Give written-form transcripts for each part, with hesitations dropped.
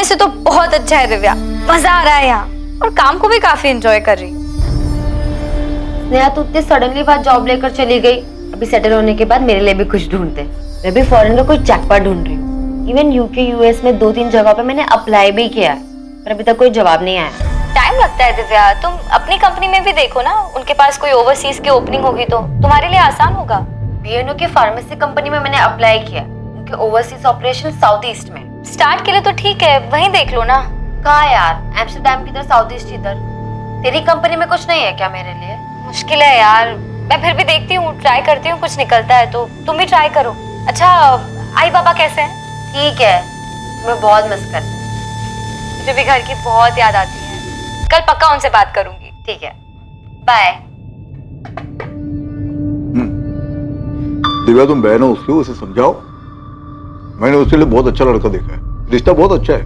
से तो बहुत अच्छा है दिव्या, मजा आ रहा है यहाँ और काम को भी काफी एंजॉय कर रही हूँ। स्नेहा तो इतनी सडनली बात जॉब लेकर चली गई। अभी सेटल होने के बाद मेरे लिए भी कुछ ढूंढते। मैं भी फॉरेन का कोई जैकपॉट ढूंढ रही हूँ। इवन यूके यूएस में 2-3 जगह पे मैंने अप्लाई भी किया पर अभी तक कोई जवाब नहीं आया। टाइम लगता है दिव्या, तुम अपनी कंपनी में भी देखो ना, उनके पास कोई ओवरसीज की ओपनिंग होगी तो तुम्हारे लिए आसान होगा। बीएनओ की फार्मेसी कंपनी में मैंने अप्लाई किया, उनके ओवरसीज ऑपरेशन साउथ ईस्ट में। स्टार्ट के लिए तो ठीक है, वहीं देख लो ना। कहाँ यार, एम्स्टरडैम किधर, साउथ ईस्ट इधर। तेरी कंपनी में कुछ नहीं है क्या मेरे लिए? मुश्किल है यार, मैं फिर भी देखती हूँ, ट्राई करती हूँ, कुछ निकलता है तो तुम भी ट्राई करो। अच्छा, आई बाबा कैसे हैं? ठीक है, मैं बहुत मिस करती हूँ। मुझे भी घर की बहुत याद आती है। कल पक्का उनसे बात करूंगी। ठीक है, बाय। दिव्या तुम बहन हो उसकी, उसे समझाओ। मैंने उसके लिए बहुत अच्छा लड़का देखा है, रिश्ता बहुत अच्छा है।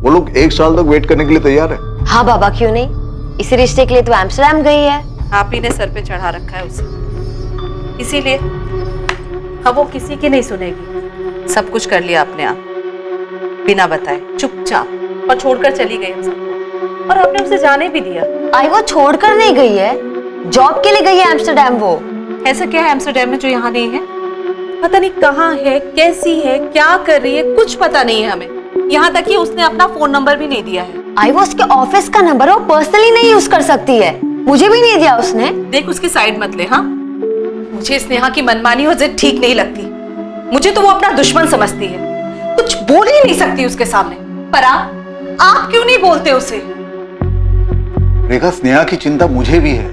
वो लोग 1 साल तक वेट करने के लिए तैयार है। हाँ बाबा, क्यों नहीं, इसी रिश्ते के लिए तो एम्स्टरडैम गई है। आप ही ने सर पे चढ़ा रखा है उसे, इसीलिए अब वो किसी की नहीं सुनेगी। सब कुछ कर लिया आपने, आप बिना बताए चुपचाप, और छोड़कर चली गई हम सबको, और आपने उसे जाने भी दिया। आई वो छोड़कर नहीं गई है, जॉब के लिए गई है एम्स्टरडैम। वो ऐसा क्या है एम्स्टरडैम में जो यहाँ नहीं है? पता नहीं कहाँ है, कैसी है, क्या कर रही है, कुछ पता नहीं है हमें। यहाँ तक कि उसने अपना फोन नंबर भी नहीं दिया है। आई वो उसके ऑफिस का नंबर वो पर्सनली नहीं यूज कर सकती है, मुझे भी नहीं दिया उसने। देख, उसकी साइड मत ले। हाँ, मुझे स्नेहा की मनमानी और जिद ठीक नहीं लगती। मुझे तो वो अपना दुश्मन समझती है, कुछ बोल ही नहीं सकती उसके सामने। पर आप क्यों नहीं बोलते उसे? रेखा, स्नेहा की चिंता मुझे भी है,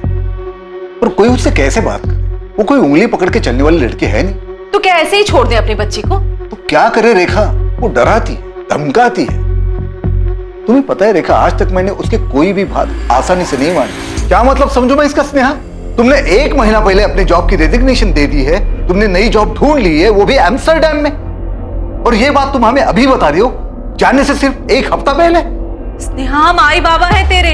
पर कोई उससे कैसे बात करे? वो कोई उंगली पकड़ के चलने वाली लड़की है नहीं। तो क्या ऐसे ही छोड़ दे अपनी बच्ची को? तो क्या करे रेखा, वो डराती है, धमकाती है। तुम्हें पता है रेखा, आज तक मैंने उसके कोई भी बात आसानी से नहीं मानी। क्या मतलब समझो मैं इसका स्नेहा? तुमने 1 महीना पहले अपने जॉब की रेजिग्नेशन दे दी है, तुमने नई जॉब ढूंढ ली है, वो भी एम्स्टरडैम में। और ये बात तुम हमें अभी बता रही हो, जाने से सिर्फ 1 हफ्ता पहले। स्नेहा, माई बाबा है तेरे,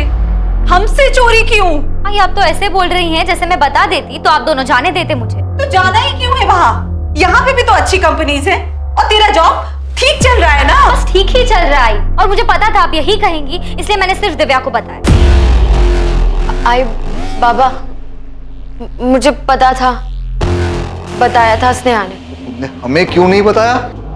हमसे चोरी क्यों? आई, आप तो ऐसे बोल रही हैं जैसे मैं बता देती तो आप दोनों जाने देते मुझे। तो जाना ही क्यों है वहाँ? यहाँ पे भी तो अच्छी कंपनीज है, और तेरा जॉब ठीक चल रहा है ना? बस ठीक ही चल रहा है, और मुझे पता था आप यही कहेंगी, इसलिए मैंने सिर्फ दिव्या को बताया। आई बाबा, मुझे पता था, बताया था स्नेहा ने। तुमने हमें क्यों नहीं बताया?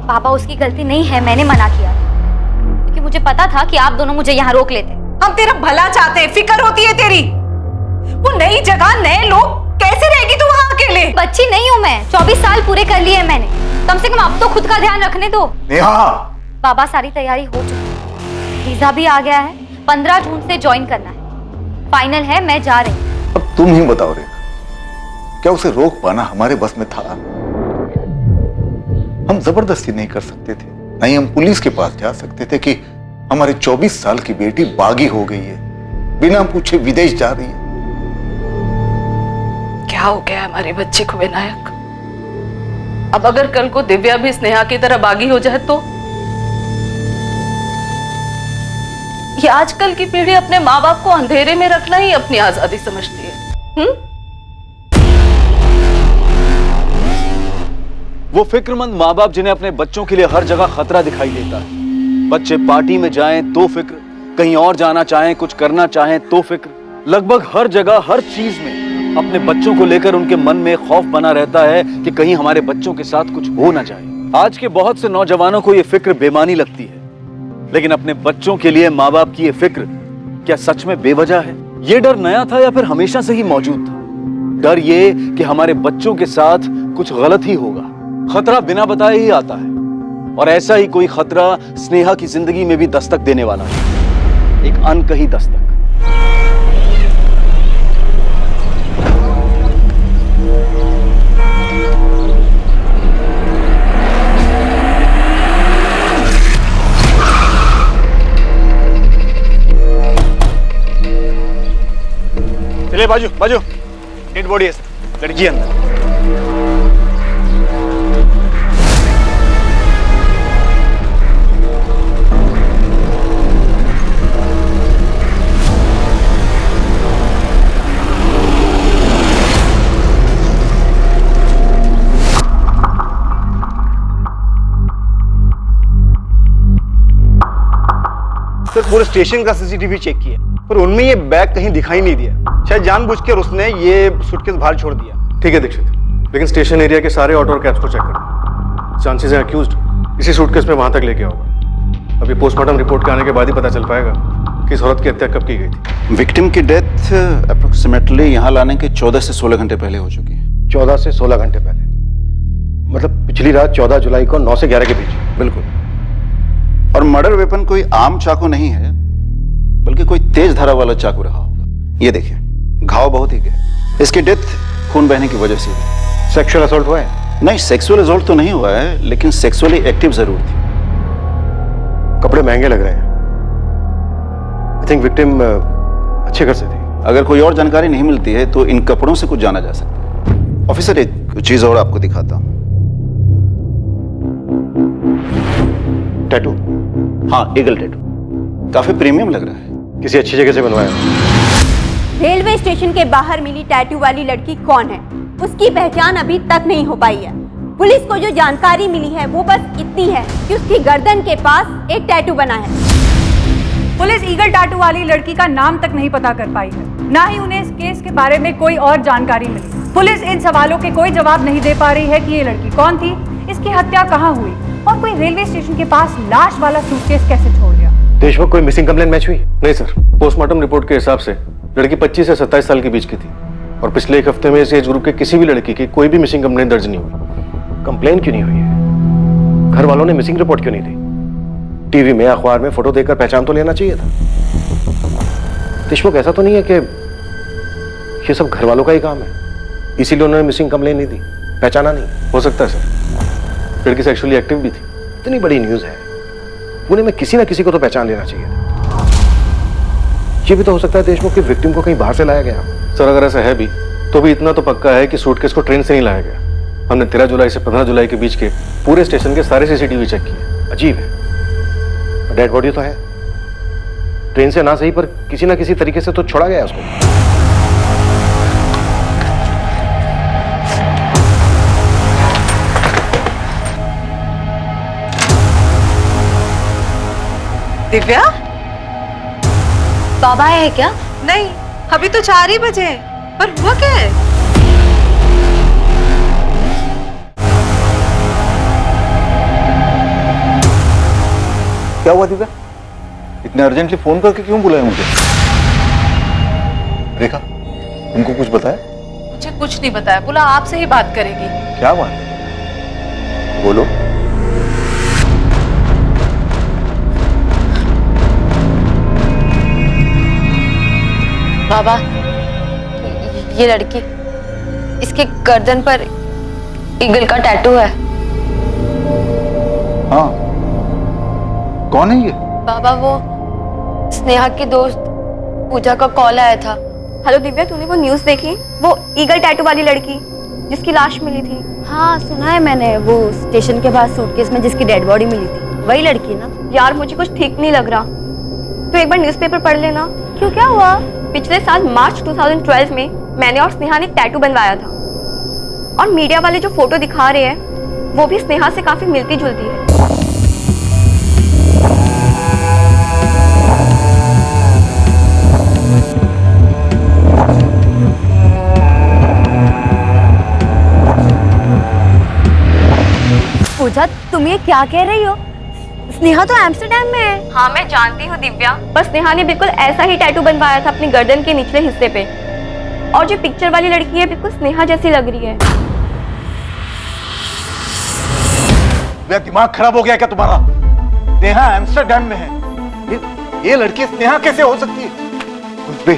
पापा, उसकी गलती नहीं है, मैंने मना किया था क्योंकि मुझे पता था कि आप दोनों मुझे यहाँ रोक लेते। हम तेरा भला चाहते हैं, फिक्र होती है तेरी। वो नई जगह, नए लोग, कैसे रहेगी तू वहाँ अकेले? बच्ची नहीं हूँ मैं, 24 साल पूरे कर लिए हैं मैंने, कम से कम अब तो खुद का ध्यान रखने दो। नेहा, बाबा, सारी तैयारी हो चुकी है, वीजा भी आ गया है, 15 जून से ज्वाइन करना है, फाइनल है, मैं जा रही हूँ। अब तुम ही बताओ रेखा, क्या उसे रोक पाना हमारे बस में था? हम जबरदस्ती नहीं कर सकते थे, नहीं हम पुलिस के पास जा सकते थे कि हमारी 24 साल की बेटी बागी हो गई है, बिना पूछे विदेश जा रही है। क्या हो गया हमारे बच्चे को विनायक? अब अगर कल को दिव्या भी स्नेहा की तरह बागी हो जाए तो? ये आजकल की पीढ़ी अपने माँ बाप को अंधेरे में रखना ही अपनी आजादी समझती है। वो फिक्रमंद माँ बाप जिन्हें अपने बच्चों के लिए हर जगह खतरा दिखाई देता है। बच्चे पार्टी में जाएं तो फिक्र, कहीं और जाना चाहें, कुछ करना चाहें तो फिक्र। लगभग हर जगह, हर चीज में अपने बच्चों को लेकर उनके मन में खौफ बना रहता है कि कहीं हमारे बच्चों के साथ कुछ हो ना जाए। आज के बहुत से नौजवानों को यह फिक्र बेमानी लगती है, लेकिन अपने बच्चों के लिए माँ बाप की यह फिक्र क्या सच में बेवजह है? ये डर नया था या फिर हमेशा से ही मौजूद था? डर ये कि हमारे बच्चों के साथ कुछ गलत ही होगा। खतरा बिना बताए ही आता है, और ऐसा ही कोई खतरा स्नेहा की जिंदगी में भी दस्तक देने वाला है, एक अनकही दस्तक। चलिए बाजू बाजू, डेड बॉडी है, लड़की अंदर। सर पूरे स्टेशन का सीसीटीवी चेक किया पर उनमें ये बैग कहीं दिखाई नहीं दिया। शायद जानबूझकर उसने ये सूटकेस बाहर छोड़ दिया। ठीक है दीक्षित, लेकिन स्टेशन एरिया के सारे ऑटो और कैब्स को चेक करो। चांसेस हैं अक्यूज्ड इसी सूटकेस में वहां तक लेके होगा। अभी पोस्टमार्टम रिपोर्ट के आने के बाद ही पता चल पाएगा कि इस औरत की हत्या कब की गई थी। विक्टिम की डेथ अप्रोक्सीमेटली यहाँ लाने के 14 से 16 घंटे पहले हो चुकी है। 14 से 16 घंटे पहले, मतलब पिछली रात 14 जुलाई को 9 से 11 के बीच। बिल्कुल। और मर्डर वेपन कोई आम चाकू नहीं है, बल्कि कोई तेज धारा वाला चाकू रहा होगा। ये देखिए, घाव बहुत ही गहरा। इसकी डेथ खून बहने की वजह से हुई। सेक्सुअल असॉल्ट हुआ है? नहीं, सेक्सुअल असॉल्ट तो नहीं हुआ है, लेकिन सेक्सुअली एक्टिव जरूर थी। कपड़े महंगे लग रहे हैं। आई थिंक विक्टिम अच्छे घर से थी। अगर कोई और जानकारी नहीं मिलती है तो इन कपड़ों से कुछ जाना जा सकता है। ऑफिसर, एक चीज और आपको दिखाता हूं। टैटू? हाँ, ईगल टैटू। काफी प्रीमियम लग रहा है। किसी अच्छी जगह से बनवाया। रेलवे स्टेशन के बाहर मिली टैटू वाली लड़की कौन है, उसकी पहचान अभी तक नहीं हो पाई है। पुलिस को जो जानकारी मिली है वो बस इतनी है कि उसकी गर्दन के पास एक टैटू बना है। पुलिस ईगल टैटू वाली लड़की का नाम तक नहीं पता कर पाई है, ना ही उन्हें इस केस के बारे में कोई और जानकारी मिली। पुलिस इन सवालों के कोई जवाब नहीं दे पा रही है कि ये लड़की कौन थी, इसकी हत्या कहाँ हुई और कोई रेलवे स्टेशन के पास लाश वाला सूटकेस कैसे छोड़ गया। देशमुख, कोई मिसिंग कंप्लेंट मैच हुई? नहीं सर, पोस्टमार्टम रिपोर्ट के हिसाब से लड़की 25 से 27 साल के बीच की थी और पिछले एक हफ्ते में इस एज ग्रुप के किसी भी लड़की की कोई भी मिसिंग कंप्लेंट दर्ज नहीं हुई। कंप्लेंट क्यों नहीं हुई है? घर वालों ने मिसिंग रिपोर्ट क्यों नहीं दी? टीवी में, अखबार में फोटो देखकर पहचान तो लेना चाहिए था। देशमुख, ऐसा तो नहीं है कि ये सब घर वालों का ही काम है, इसीलिए उन्होंने मिसिंग कंप्लेंट नहीं दी, पहचाना नहीं? हो सकता है सर, लड़की सेक्सुअली एक्टिव भी थी। इतनी बड़ी न्यूज है, पुणे में किसी ना किसी को तो पहचान लेना चाहिए था। ये भी तो हो सकता है देशमुख की विक्टिम को कहीं बाहर से लाया गया। सर, अगर ऐसा है भी तो भी इतना तो पक्का है कि सूटकेस को ट्रेन से नहीं लाया गया। हमने 13 जुलाई से 15 जुलाई के बीच के पूरे स्टेशन के सारे सीसीटीवी चेक किए। अजीब है, डेड बॉडी तो है, ट्रेन से ना सही पर किसी ना किसी तरीके से तो छोड़ा गया उसको। दिव्या, बाबा है क्या? नहीं, अभी तो 4 ही बजे हैं। पर हुआ क्या है? क्या हुआ दिव्या? इतने अर्जेंटली फोन करके क्यों बुलाया मुझे? रेखा, तुमको कुछ बताया? मुझे कुछ नहीं बताया, बोला आपसे ही बात करेगी। क्या बात है? बोलो। बाबा, ये लड़की, इसके गर्दन पर ईगल का टैटू है। हाँ, कौन है ये? बाबा, वो स्नेहा की दोस्त पूजा का कॉल आया था। हेलो दिव्या, तूने वो न्यूज़ देखी? वो ईगल टैटू वाली लड़की जिसकी लाश मिली थी। हाँ, सुना है मैंने, वो स्टेशन के पास सूटकेस में जिसकी डेड बॉडी मिली थी, वही लड़की ना? यार, मुझे कुछ ठीक नहीं लग रहा। तू एक बार न्यूज़पेपर पढ़ लेना। क्यों, क्या हुआ? पिछले साल मार्च 2012 में मैंने और स्नेहा ने टैटू बनवाया था और मीडिया वाले जो फोटो दिखा रहे हैं वो भी स्नेहा से काफी मिलती जुलती है। पूजा, तुम ये क्या कह रही हो? स्नेहा तो एम्स्टर्डम में है। हाँ, मैं जानती हूँ दिव्या, पर स्नेहा ने बिल्कुल ऐसा ही टैटू बनवाया था अपनी गर्दन के निचले हिस्से पे। और जो पिक्चर वाली लड़की है बिल्कुल स्नेहा जैसी लग रही है। मेरा दिमाग खराब हो गया क्या तुम्हारा? स्नेहा एम्स्टर्डम में है, ये लड़की स्नेहा कैसे हो सकती है? कुछ भी।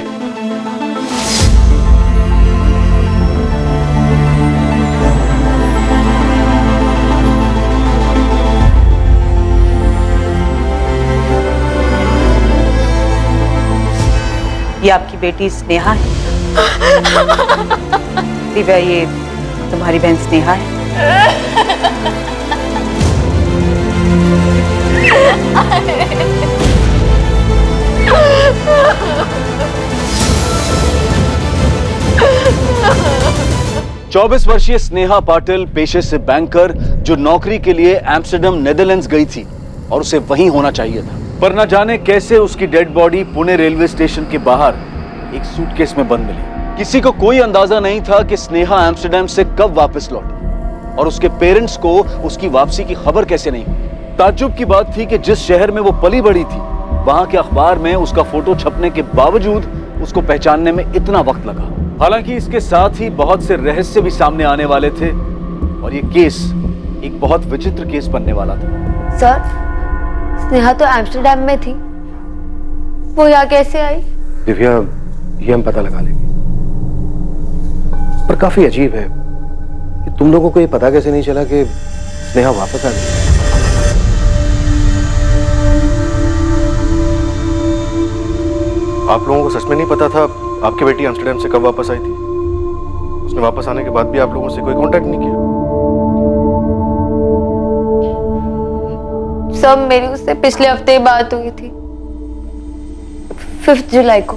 ये आपकी बेटी स्नेहा है। दिव्या, ये तुम्हारी बहन स्नेहा है। 24 वर्षीय स्नेहा पाटिल पेशे से बैंकर, जो नौकरी के लिए एम्स्टर्डम नेदरलैंड्स गई थी और उसे वहीं होना चाहिए था। पर न जाने कैसे उसकी dead body Pune railway station के बाहर एक सूटकेस में बंद मिली। किसी को कोई अंदाजा नहीं था कि स्नेहा एम्स्टर्डम से कब वापस लौटी और उसके पेरेंट्स को उसकी वापसी की खबर कैसे नहीं हुई। ताज्जुब की बात थी कि जिस शहर में वो पली बड़ी थी वहां के अखबार में उसका फोटो छपने के बावजूद उसको पहचानने में इतना वक्त लगा। हालांकि इसके साथ ही बहुत से रहस्य भी सामने आने वाले थे और ये केस एक बहुत विचित्र केस बनने वाला था। सर, स्नेहा तो एम्स्टर्डम में थी, वो यहाँ कैसे आई? दिव्या, ये हम पता लगा लेंगे, पर काफी अजीब है कि तुम लोगों को ये पता कैसे नहीं चला कि स्नेहा वापस आ गई। आप लोगों को सच में नहीं पता था आपकी बेटी एम्स्टर्डम से कब वापस आई थी? उसने वापस आने के बाद भी आप लोगों से कोई कांटेक्ट नहीं किया? सब मेरी उससे पिछले हफ्ते ही बात हुई थी, 5 जुलाई को।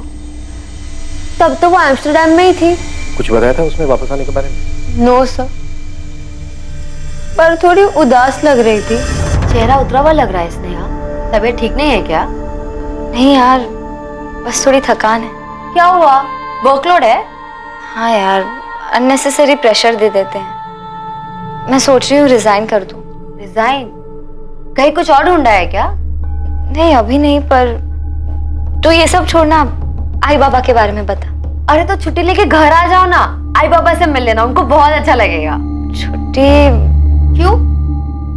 तब तो वो एम्स्टर्डम में ही थी। कुछ बताया था उसने वापस आने के बारे में? नो सर, पर थोड़ी उदास लग रही थी। चेहरा उतरा हुआ लग रहा है स्नेहा, तबीयत ठीक नहीं है क्या? नहीं यार, बस थोड़ी थकान है। क्या हुआ, वर्कलोड है? हाँ यार, अननेसेसरी प्रेशर दे देते हैं। मैं सोच रही हूँ रिजाइन कर दूँ। रिजाइन? कहीं कुछ और ढूंढा है क्या? नहीं अभी नहीं, पर तो ये सब छोड़ना, आई बाबा के बारे में बता। अरे तो छुट्टी लेके घर आ जाओ ना, आई बाबा से मिल लेना, उनको बहुत अच्छा लगेगा। छुट्टी? क्यों,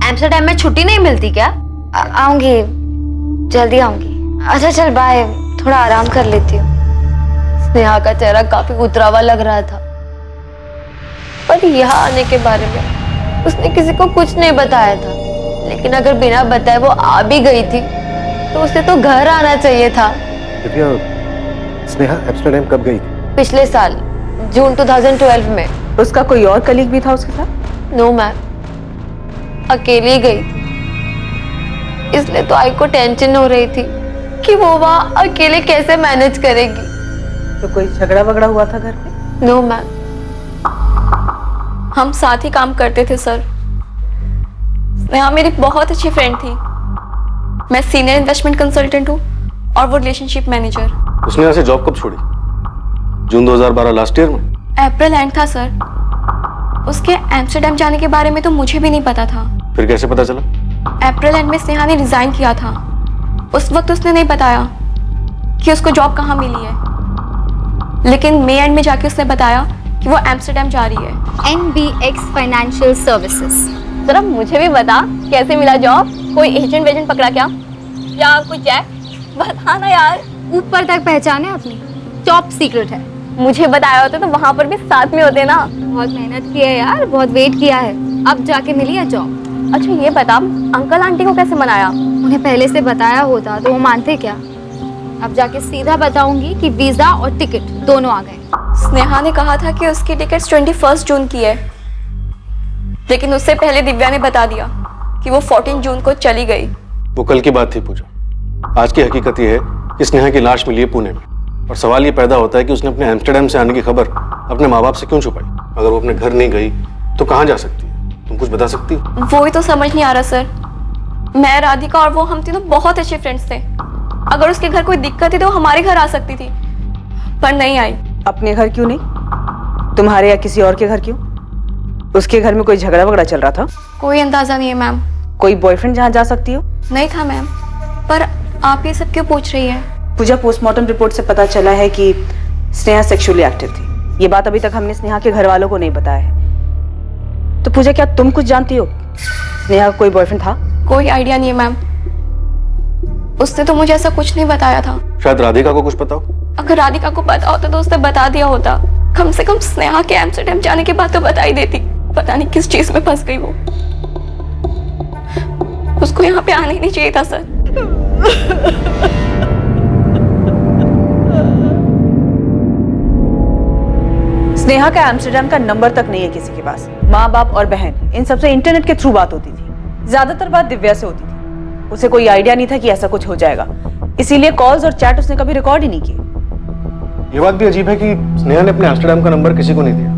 एम्स्टर्डम में छुट्टी नहीं मिलती क्या? आऊंगी, जल्दी आऊंगी। अच्छा चल बाय, थोड़ा आराम कर लेती हूँ। स्नेहा का चेहरा काफी उतरा हुआ लग रहा था, पर यहाँ आने के बारे में उसने किसी को कुछ नहीं बताया था। लेकिन अगर बिना बताए वो आ भी गई थी तो उसे तो घर आना चाहिए था। दिव्या, स्नेहा एम्स्टर्डम कब गई थी? पिछले साल जून 2012 में। उसका कोई और कलीग भी था उसके साथ? नो मैम, अकेली गई थी। इसलिए तो आई को टेंशन हो रही थी कि वो वहाँ अकेले कैसे मैनेज करेगी। तो कोई झगड़ा वगड़ा हुआ था घर पे? नो मैम, हम साथ ही काम करते थे सर। स्नेहा मेरी बहुत अच्छी फ्रेंड थी। मैं सीनियर इन्वेस्टमेंट कंसल्टेंट हूँ और वो रिलेशनशिप मैनेजर। उसने यहाँ से जॉब कब छोड़ी? जून 2012 लास्ट ईयर में? अप्रैल एंड था सर। उसके एम्स्टर्डम जाने के बारे में तो मुझे भी नहीं पता था। फिर कैसे पता चला? अप्रैल एंड में स्नेहा ने रिजाइन किया था। उस वक्त उसने नहीं बताया कि उसको जॉब कहाँ मिली है, लेकिन मई एंड में जाके उसने बताया कि वो एम्स्टर्डम जा रही है। NBX financial services. जरा मुझे भी बता, कैसे मिला जॉब? कोई एजेंट वेजेंट पकड़ा क्या, या कोई चेक? बता ना यार। ऊपर तक पहचाने अपनी, टॉप सीक्रेट है। मुझे बताया होता तो वहाँ पर भी साथ में होते ना। बहुत मेहनत की है यार, बहुत वेट किया है, अब जाके मिली है जॉब। अच्छा ये बता, अंकल आंटी को कैसे मनाया? उन्हें पहले से बताया होता तो वो मानते क्या? अब जाके सीधा बताऊंगी कि वीजा और टिकट दोनों आ गए। स्नेहा ने कहा था कि उसकी टिकट 21 जून की है, लेकिन उससे पहले दिव्या ने बता दिया कि वो 14 जून को चली गई। वो कल की बात थी पूजा। आज की हकीकत ये है कि स्नेहा की लाश मिली है पुणे में, और सवाल ये पैदा होता है कि उसने अपने एम्स्टर्डम से आने की खबर अपने माँ बाप से क्यों छुपाई? अगर वो अपने घर नहीं गई तो कहाँ जा सकती है? तुम कुछ बता सकती हो? वो ही तो समझ नहीं आ रहा सर। मैं, राधिका और वो, हम तीनों बहुत अच्छे फ्रेंड्स थे। अगर उसके घर कोई दिक्कत थी तो हमारे घर आ सकती थी, पर नहीं आई। अपने घर क्यों नहीं, तुम्हारे या किसी और के घर क्यों? उसके घर में कोई झगड़ा वगड़ा चल रहा था? कोई अंदाजा नहीं है मैम। कोई बॉयफ्रेंड जहाँ जा सकती हो? नहीं था मैम। पर आप ये सब क्यों पूछ रही है? पूजा, पोस्टमार्टम रिपोर्ट से पता चला है कि स्नेहा सेक्सुअली एक्टिव थी। ये बात अभी तक हमने स्नेहा के घर वालों को नहीं बताया है। तो पूजा, क्या तुम कुछ जानती हो? स्नेहा का कोई बॉयफ्रेंड था? कोई आइडिया नहीं है मैम। उसने तो मुझे ऐसा कुछ नहीं बताया था। शायद राधिका को कुछ पता हो? अगर राधिका को पता होता तो उसने बता दिया होता। कम से कम स्नेहा के एम्स्टर्डम जाने के बाद तो बता ही देती। पता नहीं किस चीज में फंस गई वो। उसको यहाँ पे आना ही नहीं चाहिए था सर। स्नेहा का एम्स्टर्डम का नंबर तक नहीं है किसी के पास। माँ बाप और बहन, इन सबसे इंटरनेट के थ्रू बात होती थी। ज्यादातर बात दिव्या से होती थी। उसे कोई आइडिया नहीं था कि ऐसा कुछ हो जाएगा, इसीलिए कॉल्स और चैट उसने कभी रिकॉर्ड ही नहीं किए। ये बात भी अजीब है कि स्नेहा ने अपने एम्स्टर्डम का नंबर किसी को नहीं दिया।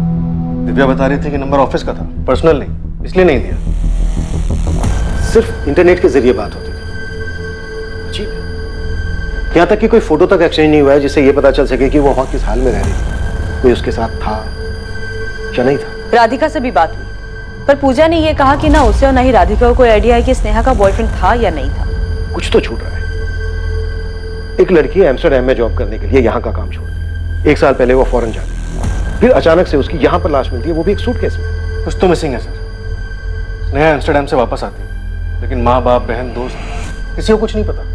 दिव्या बता रही थी कि नंबर ऑफिस का था, पर्सनल नहीं, इसलिए नहीं दिया। सिर्फ इंटरनेट के जरिए बात होती थी। अजीब है। यहाँ तक कि कोई फोटो तक एक्सचेंज नहीं हुआ है जिससे ये पता चल सके कि वो वहां किस हाल में रह रही थी, कोई उसके साथ था या नहीं था। राधिका से भी बात हुई, पर पूजा ने ये कहा कि ना उसे और ना ही राधिका को कोई आइडिया है कि स्नेहा का बॉयफ्रेंड था या नहीं था। कुछ तो छूट रहा है। एक लड़की एम्स्टर्डम में जॉब करने के लिए यहाँ का काम छोड़ दी, 1 साल पहले वो फॉरेन जाती है, फिर अचानक से उसकी यहाँ पर लाश मिलती है, वो भी एक सूटकेस में। कुछ तो मिसिंग है सर। स्नेहा एम्स्टर्डम से वापस आती है, लेकिन माँ बाप बहन दोस्त किसी को कुछ नहीं पता।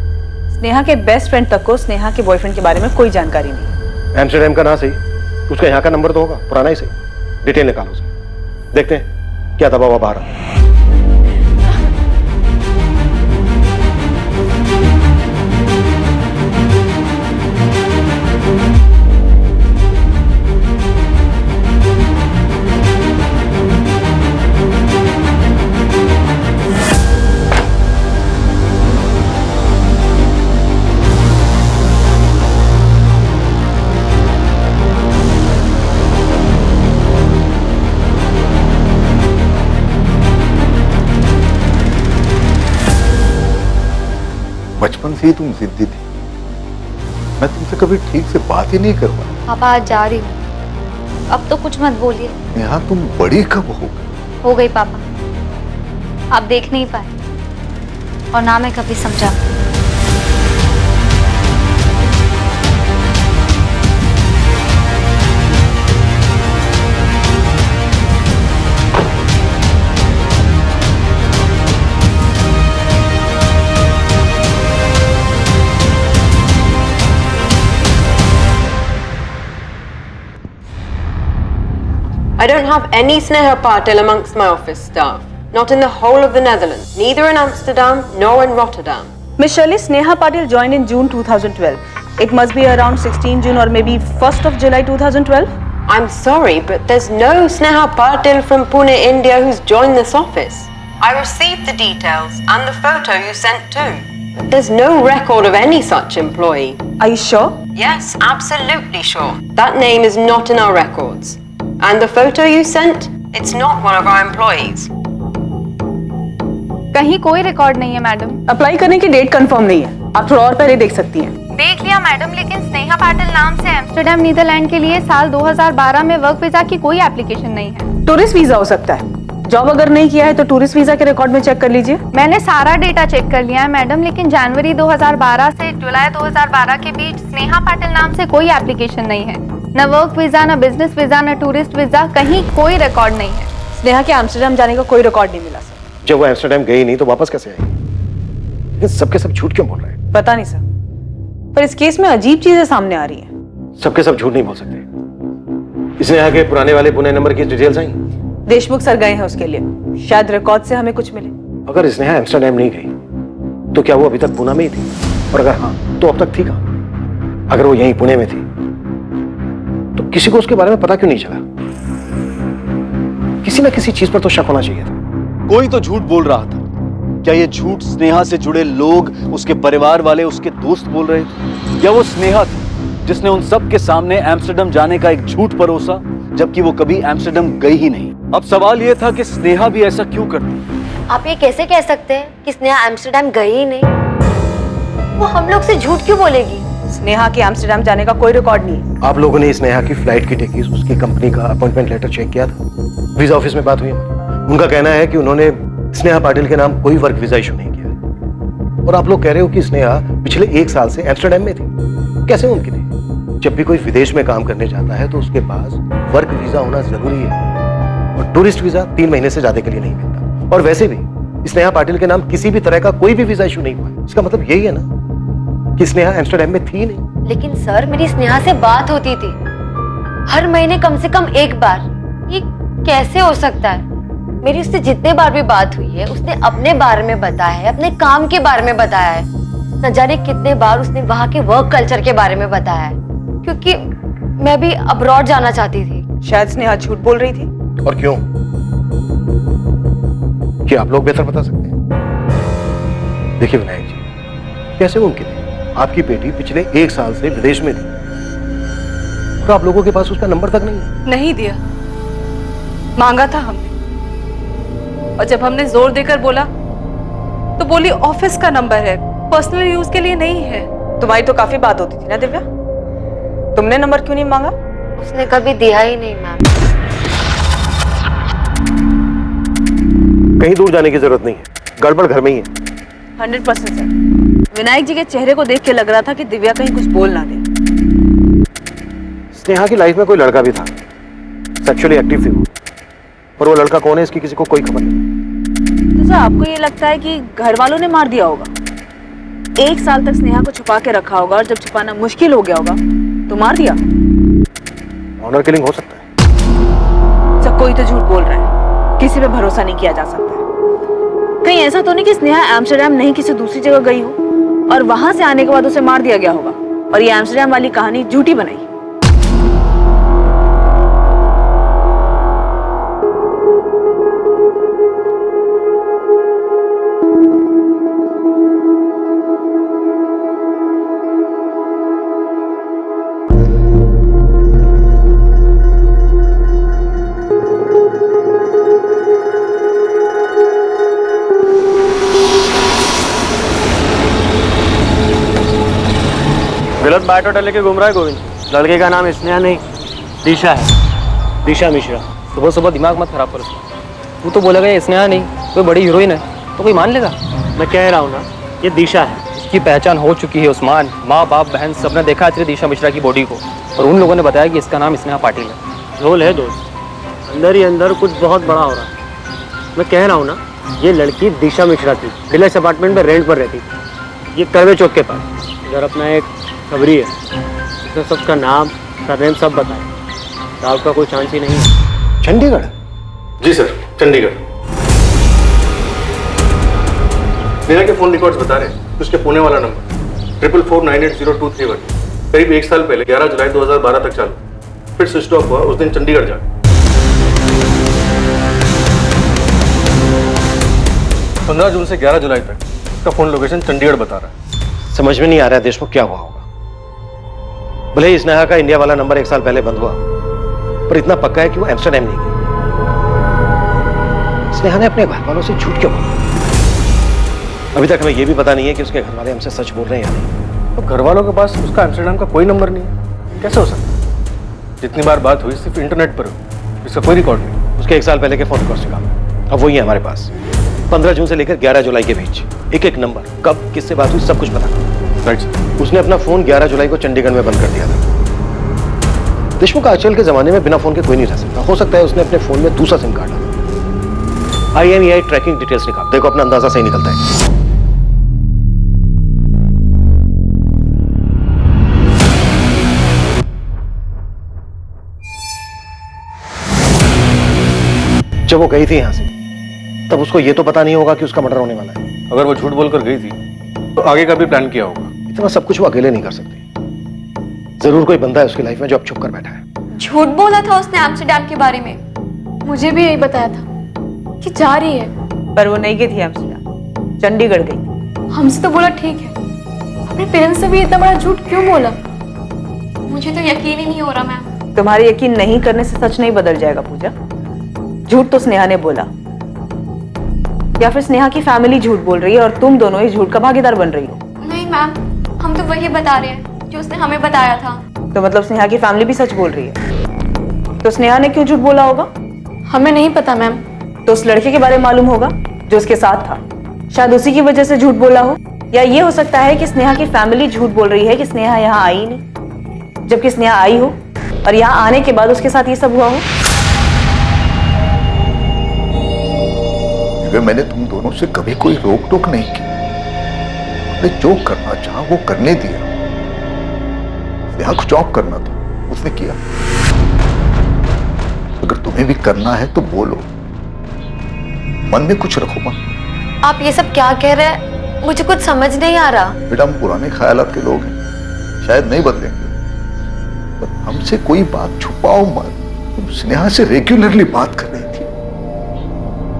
स्नेहा के बेस्ट फ्रेंड तक को स्नेहा के बॉयफ्रेंड के बारे में कोई जानकारी नहीं। एम्स्टर्डम का ना सही, उसका यहाँ का नंबर तो होगा, पुराना ही सही। डिटेल निकालो उसे, देखते हैं क्या दबा हुआ बाहर आता है। बचपन से ही तुम जिद्दी थी, मैं तुमसे कभी ठीक से बात ही नहीं कर पाया। पापा आज जा रही हूँ, अब तो कुछ मत बोलिए। नेहा तुम बड़ी कब हो गई? हो गई पापा, आप देख नहीं पाए और ना मैं कभी समझा। I don't have any Sneha Patil amongst my office staff. Not in the whole of the Netherlands, neither in Amsterdam nor in Rotterdam. Miss Shirley, Sneha Patil joined in June 2012. It must be around 16 June or maybe 1st of July 2012. I'm sorry, but there's no Sneha Patil from Pune, India who's joined this office. I received the details and the photo you sent too. But there's no record of any such employee. Are you sure? Yes, absolutely sure. That name is not in our records. And the photo you sent, it's not one of our employees. कहीं कोई record नहीं है madam. Apply करने की date confirm नहीं है, आप थोड़ा और पहले देख सकती हैं। देख लिया मैडम, लेकिन स्नेहा पाटिल नाम से एम्स्टर्डम नीदरलैंड के लिए साल 2012 में वर्क वीजा की कोई एप्लीकेशन नहीं है। टूरिस्ट वीजा हो सकता है। जॉब अगर नहीं किया है तो टूरिस्ट वीजा के रिकॉर्ड में चेक कर लीजिए। मैंने सारा डेटा चेक कर लिया है मैडम, लेकिन जनवरी 2012 से जुलाई 2012 के बीच स्नेहा पाटिल नाम से कोई एप्लीकेशन नहीं है। न वर्क वीजा, न बिजनेस वीजा, न टूरिस्ट वीजा, कहीं कोई रिकॉर्ड नहीं है। स्नेहा के एम्स्टर्डम जाने का कोई रिकॉर्ड नहीं मिला सर। जब वो एम्स्टर्डम गई नहीं तो वापस कैसे आई? लेकिन सबके सब झूठ क्यों बोल रहे हैं? पता नहीं सर, पर इस केस में अजीब चीजें सामने आ रही हैं। सबके सब झूठ नहीं बोल सकते। स्नेहा के पुराने वाले पुणे नंबर की डिटेल्स आई? देशमुख सर गए हैं उसके लिए, शायद रिकॉर्ड से हमें कुछ मिले। अगर स्नेहा एम्स्टर्डम नहीं गई तो क्या वो अभी तक पुणे में ही थी? और अगर हाँ तो अब तक थी कहाँ? अगर वो यहीं पुणे में थी तो किसी को उसके बारे में पता क्यों नहीं चला? किसी ना किसी चीज पर तो शक होना चाहिए था। कोई तो झूठ बोल रहा था। क्या ये झूठ स्नेहा से जुड़े लोग, उसके परिवार वाले, उसके दोस्त बोल रहे थे? या वो स्नेहा थी जिसने उन सब के सामने एम्स्टर्डम जाने का एक झूठ परोसा, जबकि वो कभी एम्स्टर्डम गई ही नहीं? अब सवाल ये था कि स्नेहा भी ऐसा क्यों करती? आप ये कैसे कह सकते हैं कि स्नेहा एम्स्टर्डम गई ही नहीं? वो हम लोग से झूठ क्यों बोलेगी? स्नेहा के एम्स्टर्डम जाने का कोई रिकॉर्ड नहीं है। आप लोगों ने स्नेहा की फ्लाइट की टिकट, उसकी कंपनी का अपॉइंटमेंट लेटर चेक किया था? वीजा ऑफिस में बात हुई हमारी। उनका कहना है कि उन्होंने स्नेहा पाटिल के नाम कोई वर्क वीजा इशू नहीं किया है। और आप लोग कह रहे हो कि स्नेहा पिछले 1 साल से एम्स्टर्डम में थी। कैसे मुमकिन है? जब भी कोई विदेश में काम करने जाता है तो उसके पास वर्क वीजा होना जरूरी है, और टूरिस्ट वीजा 3 महीने से ज्यादा के लिए नहीं मिलता। और वैसे भी स्नेहा पाटिल के नाम किसी भी तरह का कोई भी वीजा इशू नहीं हुआ। इसका मतलब यही है ना कि स्नेहा एम्स्टर्डम में थी नहीं। लेकिन सर, मेरी स्नेहा से बात होती थी हर महीने कम से कम 1 बार। ये कैसे हो सकता है? मेरी उससे जितने बार भी बात हुई है, उसने अपने बारे में बताया है, अपने काम के बारे में बताया है। न जाने कितने बार उसने वहां के वर्क कल्चर के बारे में बताया है, क्योंकि मैं भी अब्रॉड जाना चाहती थी। शायद स्नेहा झूठ बोल रही थी। और क्यों? क्या आप लोग बेहतर बता सकते हैं? देखिए विनायक जी, कैसे मुमकिन है आपकी बेटी पिछले 1 साल से विदेश में थी और आप लोगों के पास उसका नंबर तक नहीं है? नहीं दिया, मांगा था हमने, और जब हमने जोर देकर बोला तो बोली ऑफिस का नंबर है, पर्सनल यूज के लिए नहीं है। तुम्हारी तो काफी बात होती थी ना दिव्या, तुमने नंबर क्यों नहीं मांगा? उसने कभी दिया ही नहीं मैम। कहीं दूर जाने की जरूरत नहीं है, गड़बड़ घर में ही है। 100% सर। विनायक जी के चेहरे को देख के लग रहा था कि दिव्या कहीं कुछ बोल ना दे। स्नेहा की लाइफ में कोई लड़का भी था, सेक्सुअली एक्टिव थी वो, और वो लड़का कौन है इसकी किसी को कोई खबर नहीं। तो सर आपको ये लगता है कि घर वालों ने मार दिया होगा? 1 साल तक स्नेहा को छुपा के रखा होगा और जब छुपाना मुश्किल हो गया होगा तो मार दिया। ऑनर किलिंग हो सकता है। सर कोई तो झूठ बोल रहा है, किसी पे भरोसा नहीं किया जा सकता। कहीं ऐसा तो नहीं कि स्नेहा एम्स्टर्डम नहीं किसी दूसरी जगह गई हो और वहां से आने के बाद उसे मार दिया गया होगा और ये एम्स्टर्डम वाली कहानी झूठी बनाई। गलत बायोडाटा लेके घूम रहा है गोविंद। लड़के का नाम स्नेहा नहीं दिशा है, दिशा मिश्रा। सुबह सुबह दिमाग मत खराब करो। तू तो बोलेगा ये स्नेहा नहीं कोई बड़ी हीरोइन है तो कोई मान लेगा? मैं कह रहा हूँ ना, ये दिशा है। इसकी पहचान हो चुकी है उस्मान। माँ बाप बहन सबने देखा है तेरी दिशा मिश्रा की बॉडी को और उन लोगों ने बताया कि इसका नाम स्नेहा पाटिल है। झोल है दोस्त, अंदर ही अंदर कुछ बहुत बड़ा हो रहा है। मैं कह रहा हूँ ना, ये लड़की दिशा मिश्रा थी, डिलक्स अपार्टमेंट में रेंट पर रहती थी, ये करवे चौक के पास। इधर अपना एक खबरी है, उसने सबका नाम सरनेम सब बताया। डाउट का कोई चांस ही नहीं है। चंडीगढ़? जी सर, चंडीगढ़। नेहा के फोन रिकॉर्ड्स बता रहे हैं कि उसके पुणे वाला नंबर 4449802331 करीब 1 साल पहले 11 जुलाई 2012 तक चालू, फिर स्विच ऑफ हुआ उस दिन चंडीगढ़ जा। 15 जून से 11 जुलाई तक उसका फोन लोकेशन चंडीगढ़ बता रहा है। समझ में नहीं आ रहा है देशमुख क्या हुआ होगा। भले ही स्नेहा का इंडिया वाला नंबर 1 साल पहले बंद हुआ, पर इतना पक्का है कि वो एम्स्टर्डम नहीं गई। स्नेहा ने अपने घर वालों से झूठ क्यों बोला? अभी तक हमें यह भी पता नहीं है कि उसके घर वाले हमसे सच बोल रहे हैं या नहीं। तो घर वालों के पास उसका एम्स्टर्डम का कोई नंबर नहीं है, कैसे हो सकता है? जितनी बार बात हुई सिर्फ इंटरनेट पर हुई, इसका कोई रिकॉर्ड नहीं। उसके 1 साल पहले के फोन रिकॉर्ड्स निकालो, अब वही है हमारे पास। 15 जून से लेकर 11 जुलाई के बीच एक एक नंबर, कब किससे बात हुई, सब कुछ पता। राइट। उसने अपना फोन 11 जुलाई को चंडीगढ़ में बंद कर दिया था। देशमुख आजकल के जमाने में बिना फोन के कोई नहीं रह सकता। हो सकता है उसने अपने फोन में दूसरा सिम कार्ड डाला। IMEI ट्रैकिंग डिटेल्स निकाल, देखो अपना अंदाजा सही निकलता है। जब वो गई थी यहां से, तब उसको ये तो पता नहीं होगा कि उसका मर्डर होने वाला है। अगर वो झूठ बोलकर गई थी तो आगे का भी प्लान किया होगा। इतना सब कुछ वो अकेले नहीं कर सकती। जरूर कोई बंदा है उसकी लाइफ में जो अब छुप कर बैठा है। झूठ बोला था उसने एम्स्टर्डम के बारे में, मुझे भी यही बताया था कि जा रही है। पर वो नहीं गई थी एम्स्टर्डम, चंडीगढ़ गई। हमसे तो बोला ठीक है, अपने पेरेंट्स से भी इतना बड़ा झूठ क्यों बोला? मुझे तो यकीन ही नहीं हो रहा मैम। तुम्हारे यकीन नहीं करने से सच नहीं बदल जाएगा पूजा। झूठ तो स्नेहा ने बोला, या फिर स्नेहा की फैमिली झूठ बोल रही है और तुम दोनों इस झूठ का भागीदार बन रही हो। नहीं मैम, हम तो वही बता रहे हैं जो उसने हमें बताया था। तो मतलब स्नेहा की फैमिली भी सच बोल रही है। तो स्नेहा ने क्यों झूठ बोला होगा? हमें नहीं पता मैम। तो उस लड़के के बारे में मालूम होगा जो उसके साथ था, शायद उसी की वजह से झूठ बोला हो। या ये हो सकता है कि स्नेहा की फैमिली झूठ बोल रही है कि स्नेहा यहाँ आई नहीं, जबकि स्नेहा आई हो और यहाँ आने के बाद उसके साथ ये सब हुआ हो। मैंने तुम दोनों से कभी कोई रोक टोक नहीं की। मैं जो करना चाहा वो करने दिया। यहाँ कुछ जॉब करना था, उसने किया। अगर तुम्हें भी करना है तो बोलो, मन में कुछ रखो मत। आप ये सब क्या कह रहे हैं? मुझे कुछ समझ नहीं आ रहा। बेटा हम पुराने ख्यालात के लोग हैं, शायद नहीं बदलेंगे, पर हमसे कोई बात छुपाओ मत। तुम स्नेहा से रेगुलरली बात कर रही थी,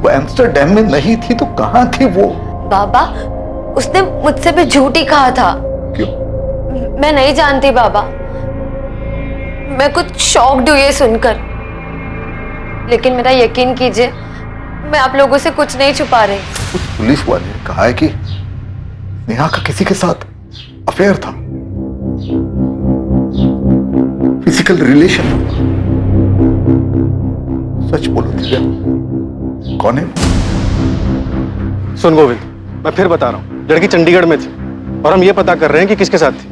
वो एम्स्टर्डम में नहीं थी तो कहां थी वो? बाबा, उसने मुझसे भी झूठ ही कहा था। क्यों? मैं नहीं जानती बाबा, मैं कुछ शॉक्ड हुई ये सुनकर। लेकिन मेरा यकीन कीजिए, मैं आप लोगों से कुछ नहीं छुपा रही। उस पुलिस वाले ने कहा है कि नेहा का किसी के साथ अफेयर था। Physical relation. सच बोलो दिव्या, कौन है? सुन गोविंद, मैं फिर बता रहा हूँ, लड़की चंडीगढ़ में थी और हम ये पता कर रहे हैं कि किसके साथ थी,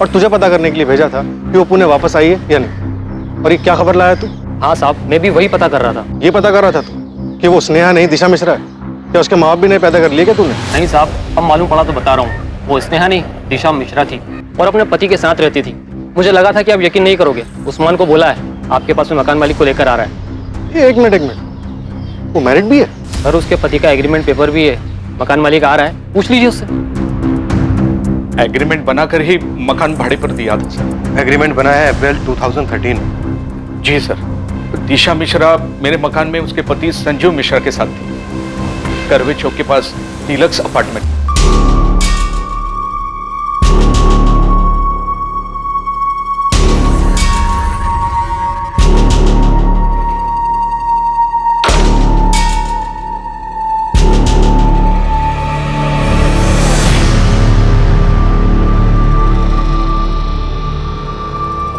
और तुझे पता करने के लिए भेजा था कि वो पुणे वापस आई है या नहीं। और ये क्या खबर लाया तू? हाँ साहब, मैं भी वही पता कर रहा था। ये पता कर रहा था तू कि वो स्नेहा नहीं दिशा मिश्रा है? क्या उसके माँ बाप भी नहीं पैदा कर लिए क्या तूने? नहीं साहब, अब मालूम पड़ा तो बता रहा हूँ, वो स्नेहा नहीं दिशा मिश्रा थी और अपने पति के साथ रहती थी। मुझे लगा था कि आप यकीन नहीं करोगे, उस्मान को बोला है आपके पास में मकान मालिक को लेकर आ रहा है। एक मिनट, वो मैरिड भी है? सर उसके पति का एग्रीमेंट पेपर भी है, मकान मालिक आ रहा है, पूछ लीजिए उससे। एग्रीमेंट बनाकर ही मकान भाड़े पर दिया था सर। एग्रीमेंट बना है अप्रैल 2013। जी सर। दिशा मिश्रा मेरे मकान में उसके पति संजीव मिश्रा के साथ थी, करवे चौक के पास डीलक्स अपार्टमेंट।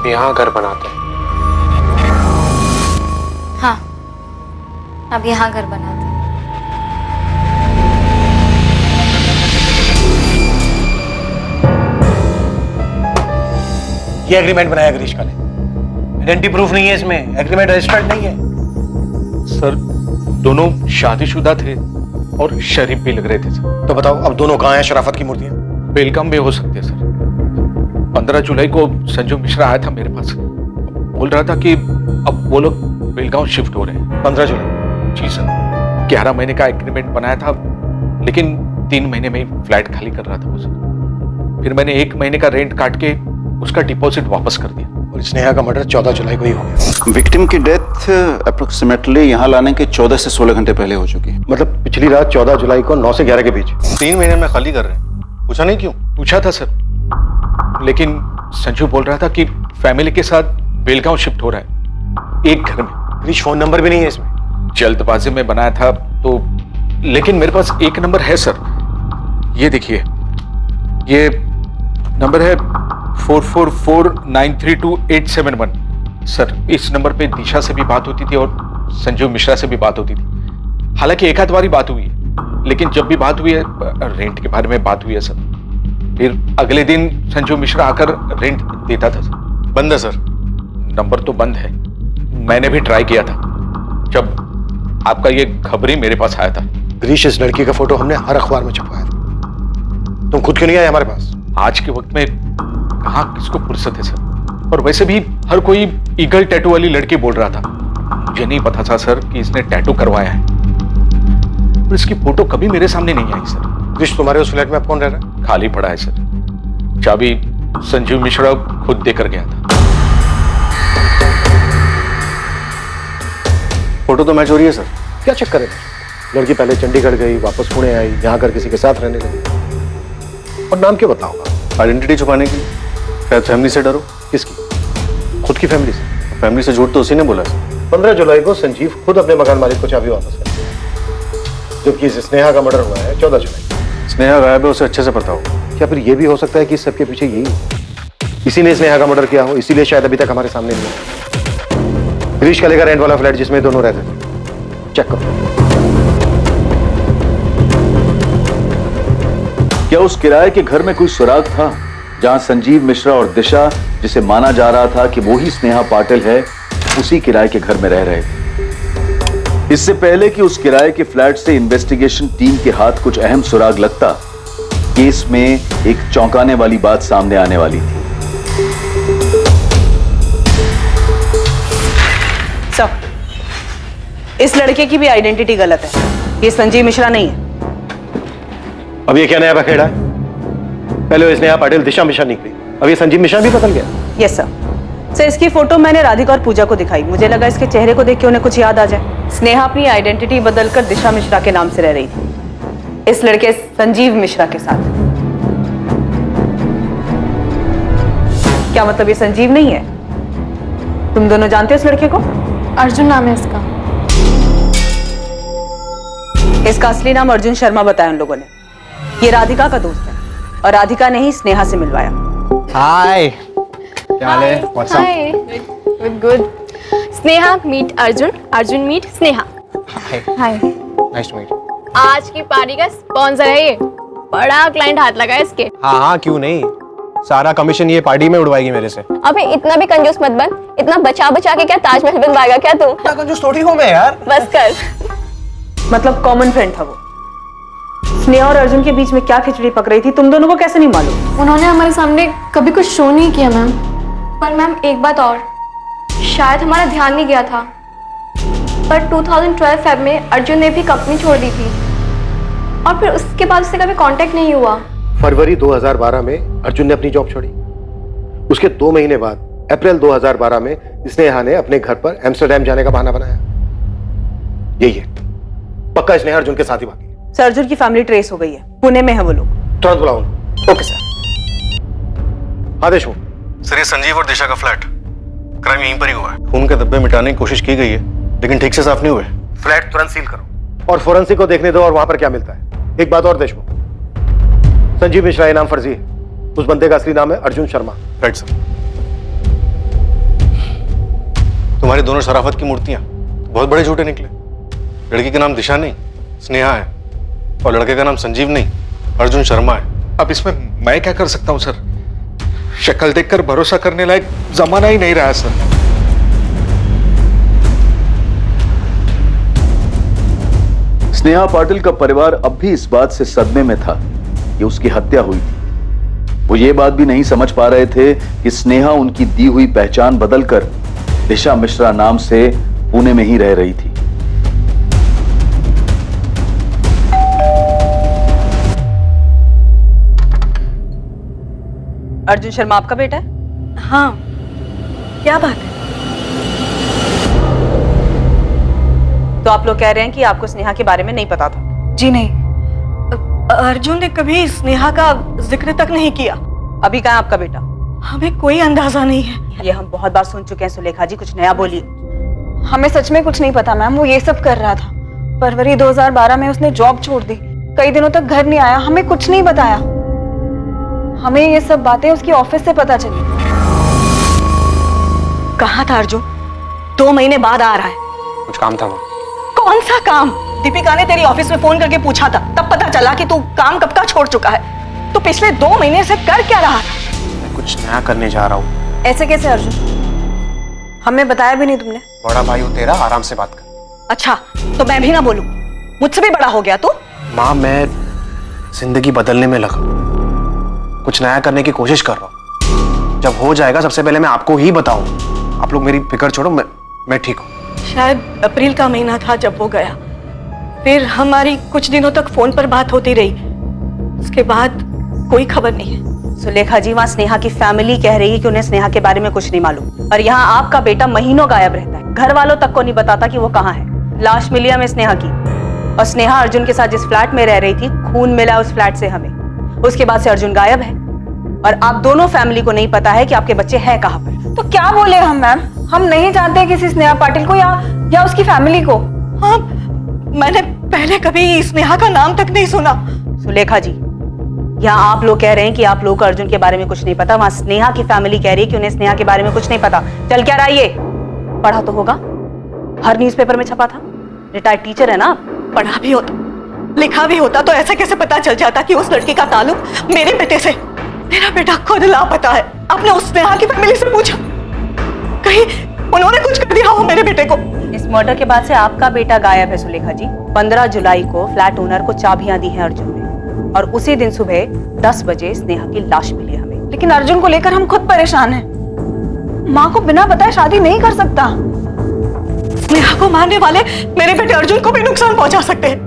यहाँ घर बनाते हैं। हाँ, अब यहाँ घर बनाते हैं। ये एग्रीमेंट बनाया ग्रीष्मा ने। आइडेंटिटी प्रूफ नहीं है इसमें, एग्रीमेंट रजिस्टर्ड नहीं है। सर दोनों शादीशुदा थे और शरीफ भी लग रहे थे सर। तो बताओ अब दोनों कहाँ हैं शराफत की मूर्तियां? बेलगाम में हो सकते हैं सर। 15 जुलाई को संजू मिश्रा आया था मेरे पास, बोल रहा था कि अब वो लोग बेलगांव शिफ्ट हो रहे हैं। 15 जुलाई? जी सर। 11 महीने का एग्रीमेंट बनाया था, लेकिन 3 महीने में ही फ्लैट खाली कर रहा था वो सर। फिर मैंने 1 महीने का रेंट काट के उसका डिपॉजिट वापस कर दिया। और स्नेहा का मर्डर 14 जुलाई को ही हो गया। विक्टिम की डेथ अप्रोक्सीमेटली यहाँ लाने के 14 से 16 घंटे पहले हो चुकी है। मतलब पिछली रात 14 जुलाई को 9 से 11 के बीच। 3 महीने में खाली कर रहे हैं। पूछा नहीं क्यों? पूछा था सर, लेकिन संजू बोल रहा था कि फैमिली के साथ बेलगांव शिफ्ट हो रहा है, एक घर में। क्रिश फोन नंबर भी नहीं है इसमें? जल्दबाजी में बनाया था तो, लेकिन मेरे पास एक नंबर है सर, ये देखिए, ये नंबर है 4449328871। सर इस नंबर पे दिशा से भी बात होती थी और संजू मिश्रा से भी बात होती थी। हालांकि एक आध बारी बात हुई है, लेकिन जब भी बात हुई है रेंट के बारे में बात हुई है सर। फिर अगले दिन संजू मिश्रा आकर रेंट देता था सर। बंद है सर? नंबर तो बंद है, मैंने भी ट्राई किया था जब आपका ये खबरी मेरे पास आया था। ग्रीश, इस लड़की का फोटो हमने हर अखबार में छपवाया था, तुम खुद क्यों नहीं आए हमारे पास? आज के वक्त में कहाँ किसको फुर्सत है सर, और वैसे भी हर कोई ईगल टैटू वाली लड़की बोल रहा था। मुझे नहीं पता था सर कि इसने टैटू करवाया है, और इसकी फोटो कभी मेरे सामने नहीं आई सर। ग्रीश, तुम्हारे उस फ्लैट में अब कौन रह रहा है? खाली पड़ा है सर, चाबी संजीव मिश्रा खुद देकर गया था। फोटो तो मैच हो रही है सर, क्या चक्कर है? लड़की पहले चंडीगढ़ गई, वापस पुणे आई, यहाँ कर किसी के साथ रहने लगी। और नाम क्यों बताऊंगा? आइडेंटिटी छुपाने की? शायद फैमिली से डरो। किसकी? खुद की फैमिली से। फैमिली से झूठ तो उसी ने बोला सर। 15 जुलाई को संजीव खुद अपने मकान मालिक को चाबी वापस कर दिया, जबकि स्नेहा का मर्डर हुआ है 14 जुलाई। स्नेहा गायब है, उसे अच्छे से पता हो। क्या फिर ये भी हो सकता है कि इस सबके पीछे यही हो, इसी ने स्नेहा का मर्डर किया हो, इसीलिए शायद अभी तक हमारे सामने नहीं है। ग्रीश का रेंट वाला फ्लैट जिसमें दोनों रहते थे, चेक करो। क्या उस किराए के घर में कोई सुराग था जहां संजीव मिश्रा और दिशा, जिसे माना जा रहा था कि वो ही स्नेहा पाटिल है, उसी किराए के घर में रह रहे थे? इससे पहले कि उस किराए के फ्लैट से इन्वेस्टिगेशन टीम के हाथ कुछ अहम सुराग लगता, केस में एक चौंकाने वाली बात सामने आने वाली थी। सर, इस लड़के की भी आइडेंटिटी गलत है, ये संजीव मिश्रा नहीं है। अब ये क्या नया बखेड़ा है? पहले वो स्नेहा पाटिल दिशा मिश्रा निकली, अब ये संजीव मिश्रा भी बदल गया। Yes sir. सर, इसकी फोटो मैंने राधिका और पूजा को दिखाई, मुझे लगा इसके चेहरे को देख के उन्हें कुछ याद आ जाए। स्नेहा अपनी आइडेंटिटी बदलकर दिशा मिश्रा के नाम से रह रही थी, इस लड़के संजीव मिश्रा के साथ। क्या मतलब ये संजीव नहीं है? तुम दोनों जानते हो इस लड़के को? अर्जुन नाम है इसका। इसका असली नाम अर्जुन शर्मा बताया उन लोगों ने। ये राधिका का दोस्त है और राधिका ने ही स्नेहा से मिलवाया। हाय, क्या हाल है? What's up? Hi good Sneha meet Arjun, Arjun meet Sneha. Hi Nice to meet you. आज की पार्टी का स्पॉन्सर है ये, बड़ा क्लाइंट हाथ लगा है इसके। हाँ क्यों नहीं, सारा कमीशन ये पार्टी में उड़वाएगी मेरे से। अबे इतना भी कंजूस मत बन, इतना बचा बचा के क्या ताजमहल बनवाएगा क्या तू? क्या कंजूस थोड़ी हूँ मैं यार। बस कर। मतलब कॉमन फ्रेंड था वो। स्नेहा और अर्जुन के बीच में क्या खिचड़ी पक रही थी तुम दोनों को कैसे नहीं मालूम? उन्होंने हमारे सामने कभी कुछ शो नहीं किया मैम। पर मैम एक बात और, शायद हमारा ध्यान नहीं गया था, पर 2012 फेब में अर्जुन ने भी कंपनी छोड़ दी थी और फिर उसके बाद उससे कभी कांटेक्ट नहीं हुआ। फरवरी 2012 में अर्जुन ने अपनी जॉब छोड़ी। उसके 2 महीने बाद अप्रैल 2012 में स्नेहा ने अपने घर पर एम्स्टर्डम जाने का बहाना बनाया। यही है, पक्का स्नेहा अर्जुन के साथ ही भागी। सर अर्जुन की फैमिली ट्रेस हो गई है, पुणे में है वो लोग। तुरंत बुलाओ। Okay sir. आदेश हो सर, ये संजीव और दिशा का फ्लैट, क्राइम यहीं पर ही हुआ है। खून के धब्बे मिटाने की कोशिश की गई है लेकिन ठीक से साफ नहीं हुए। फ्लैट तुरंत सील करो और फोरेंसिक को देखने दो और वहां पर क्या मिलता है। एक बात और देशमुख, संजीव मिश्रा ये नाम फर्जी है, उस बंदे का असली नाम है अर्जुन शर्मा। Right sir. तुम्हारी दोनों शराफत की मूर्तियां बहुत बड़े झूठे निकले। लड़की का नाम दिशा नहीं स्नेहा है और लड़के का नाम संजीव नहीं अर्जुन शर्मा है। अब इसमें मैं क्या कर सकता हूं सर? शक्ल देखकर भरोसा करने लायक जमाना ही नहीं रहा सर। स्नेहा पाटिल का परिवार अब भी इस बात से सदमे में था कि उसकी हत्या हुई थी। वो ये बात भी नहीं समझ पा रहे थे कि स्नेहा उनकी दी हुई पहचान बदलकर दिशा मिश्रा नाम से पुणे में ही रह रही थी। अर्जुन शर्मा आपका बेटा है? हाँ। क्या बात है? तो आप लोग कह रहे हैं कि आपको स्नेहा के बारे में नहीं पता था? जी नहीं, अर्जुन ने कभी स्नेहा का जिक्र तक नहीं किया। अभी कहाँ आपका बेटा? हमें कोई अंदाजा नहीं है। ये हम बहुत बार सुन चुके हैं सुलेखा जी, कुछ नया बोलिए। हमें सच में कुछ नहीं पता मैम, वो ये सब कर रहा था। फरवरी 2012 में उसने जॉब छोड़ दी, कई दिनों तक घर नहीं आया, हमें कुछ नहीं बताया। हमें ये सब बातें उसकी ऑफिस से पता चली। कहाँ था अर्जुन? 2 महीने बाद आ रहा है। कुछ काम था वो। कौन सा काम? दीपिका ने तेरी ऑफिस में फोन करके पूछा था, तब पता चला कि तू काम कब का छोड़ चुका है। तो पिछले 2 महीने से कर क्या रहा था? मैं कुछ नया करने जा रहा हूँ। ऐसे कैसे अर्जुन? हमें बताया भी नहीं तुमने। बड़ा भाई हो तेरा, आराम से बात कर। अच्छा तो मैं भी ना बोलूं? मुझसे भी बड़ा हो गया तू? माँ मैं जिंदगी बदलने में लगा, कुछ नया करने की कोशिश कर रहा हूँ। जब हो जाएगा सबसे पहले मैं आपको ही बताऊँ। आप लोग मेरी फिक्र छोड़ो, मैं ठीक हूँ। शायद अप्रैल का महीना था जब वो गया, फिर हमारी कुछ दिनों तक फोन पर बात होती रही, उसके बाद कोई खबर नहीं है। सुलेखा जी, वहाँ स्नेहा की फैमिली कह रही है कि उन्हें स्नेहा के बारे में कुछ नहीं मालूम, और यहाँ आपका बेटा महीनों गायब रहता है, घर वालों तक को नहीं बताता कि वो कहाँ है। लाश मिली हमें स्नेहा की, और स्नेहा अर्जुन के साथ जिस फ्लैट में रह रही थी, खून मिला उस फ्लैट से हमें। उसके बाद से अर्जुन गायब है और आप दोनों फैमिली को नहीं पता है कि आपके बच्चे हैं कहाँ पर। तो क्या बोले हम मैम? हम नहीं जानते किसी स्नेहा पाटिल को या उसकी फैमिली को। हाँ, मैंने पहले कभी स्नेहा का नाम तक नहीं सुना। सुलेखा जी, यहाँ आप लोग कह रहे हैं कि आप लोगों को अर्जुन के बारे में कुछ नहीं पता, वहाँ स्नेहा की फैमिली कह रही है कि उन्हें स्नेहा के बारे में कुछ नहीं पता। चल क्या रहा ये? पढ़ा तो होगा, हर न्यूज़पेपर में छपा था। रिटायर्ड टीचर है ना आप? पढ़ा भी होता, लिखा भी होता तो ऐसा कैसे पता चल जाता कि उस लड़की का ताल्लुक मेरे बेटे से? मेरा बेटा खुद लापता है। आपने उस स्नेहा की फैमिली से पूछा? कहीं उन्होंने कुछ कर दिया हो मेरे बेटे को? इस मर्डर के बाद से आपका बेटा गायब है सुलेखा जी। 15 जुलाई को फ्लैट ओनर को चाबियां दी हैं अर्जुन ने, और उसी दिन सुबह 10 बजे स्नेहा की लाश मिली हमें। लेकिन अर्जुन को लेकर हम खुद परेशान हैं। माँ को बिना बताए शादी नहीं कर सकता। स्नेहा को मारने वाले मेरे बेटे अर्जुन को भी नुकसान पहुंचा सकते हैं।